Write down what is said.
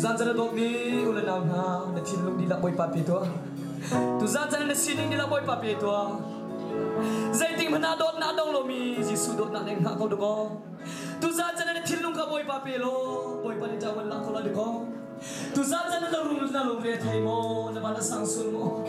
Tuzan dok ni ulan ang ha na tinlong nila boy papi to. Tuzan na sining nila boy papi to. Zaiting manadot na dong lomi jisudot na neng ha ko doko. Tuzan na tinlong ka boy papi lo boy pa ni jawan lang ko la doko. Tuzan na rulus na lo re thai mo na bala sangsul mo.